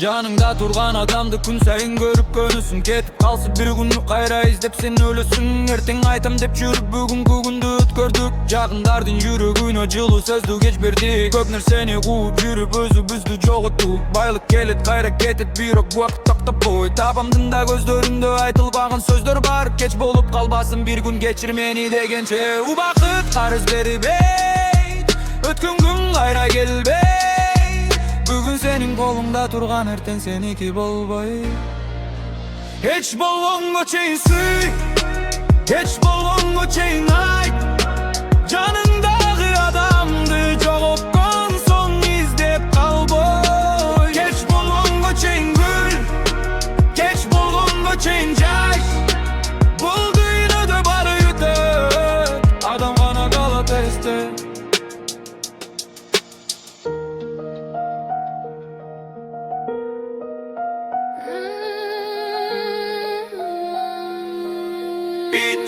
Janыңda турган адамды күн сайын көрүп көнүсүң. Кетип калсы бир күнү кайра издеп сен өлөсүң. Эртең айтам деп жүрүп бүгүнкү күндү өткөрдүк. Жакындардын жүрөгүнө жылуу сөздү кеч бердик. Көп нерсени кууп жүрүп өзүбүздү жоготтук. Байлык келет кайра кетет, бирок убакыт токтопой. Табамдын да көздөрүндө айтылбаган сөздөр бар. Кеч болуп калбасын бир күн, кечир мени дегенче. Убакыт карыз бербейт, өткөн күн кайра келбейт. Бүгүн сенин колуңда турган, эртең сеники болбой. Кеч болгонго чейин сүй, кеч болгонго чейин айт. Жаныңдагы адамды жоготкон соң издеп калбой. Кеч болгонго чейин күл, кеч болгонго чейин жаш. Бул дүйнөдө баары өтөт, адам гана калат эсте.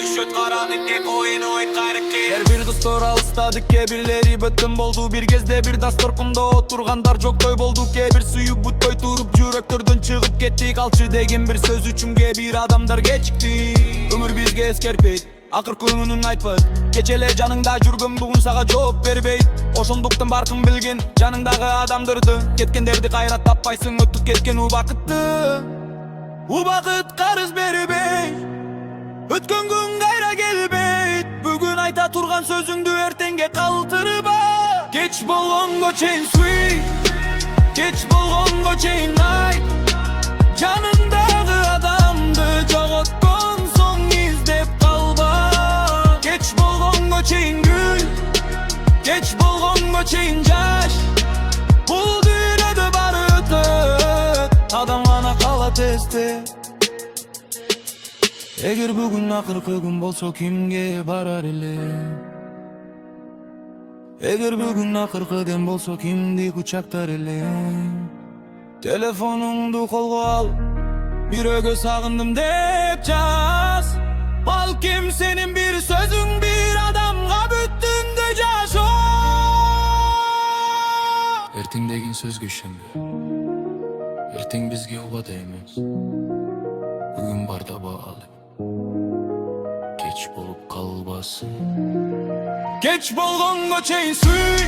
Düşöt karanlık oyun oyun karakter. Her bir dostor alıştadık, kebirleri bötün boldu. Bir gezde bir das torkumda oturgandar çok toy bolduk. Bir suyu buttoy turup jüröktörden çıkıp kettik. Alçı degen bir söz üçünge bir adamдар geçikti. Ömür bizge eskerpeyt, akır көңүнүн айтпайт. Кечеле жаныңда жүргөн бүгүн сага жооп бербейт. Ошондуктан баркын билген жаныңдагы адамдарды. Кеткендерди кайра таппайсың, өтүп кеткен убакытты. Убакыт карыз бербейт, өткөн күн кайра келбейт. Бүгүн айта турган сөзүңдү эртеңге калтырба. Кеч болгонго чейин сүй, кеч болгонго чейин айт. Жаныңдагы адамды жоготкон соң издеп калба. Кеч болгонго чейин күл, кеч болгонго чейин жаш. Бул дүйнөдө баары өтөт, адам гана калат эсте. Эгер бүгүн акыркы күн болсо кимге барар эле? Эгер бүгүн акыркы дем болсо кимди кучактар эле? Телефонуңду колго ал, бирөөгө сагындым деп жаз. Балким сенин бир сөзүң бир адамга бүттүндө жашоо. Эртең деген сөзгө ишенбе, эртең бизге убада эмес. Бүгүн бар да баалы, кеч болуп калбасын. Кеч болгонго чейин сүй,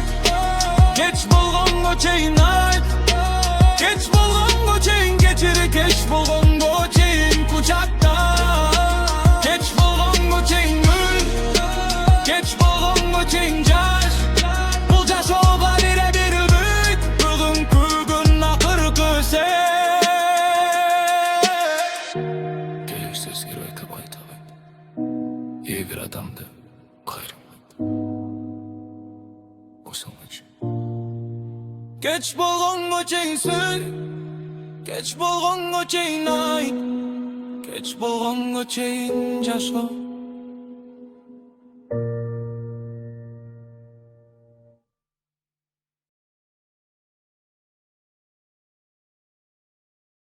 кеч болгонго чейин айт. Кеч болгонго чейин кечир, кеч болгонго чейин кучакта. Кеч болгонго чейин күл, кеч болгонго чейин жаш. Бул жашоого бире бир үмүт, бүгүнкү күн акыркы сен. Керексиз айта байтабайт, эгер адамды кайрымайт. Осоңчу кеч болгонго чейин сүй, кеч болгонго чейин айт. Кеч болгонго чейин жашоо.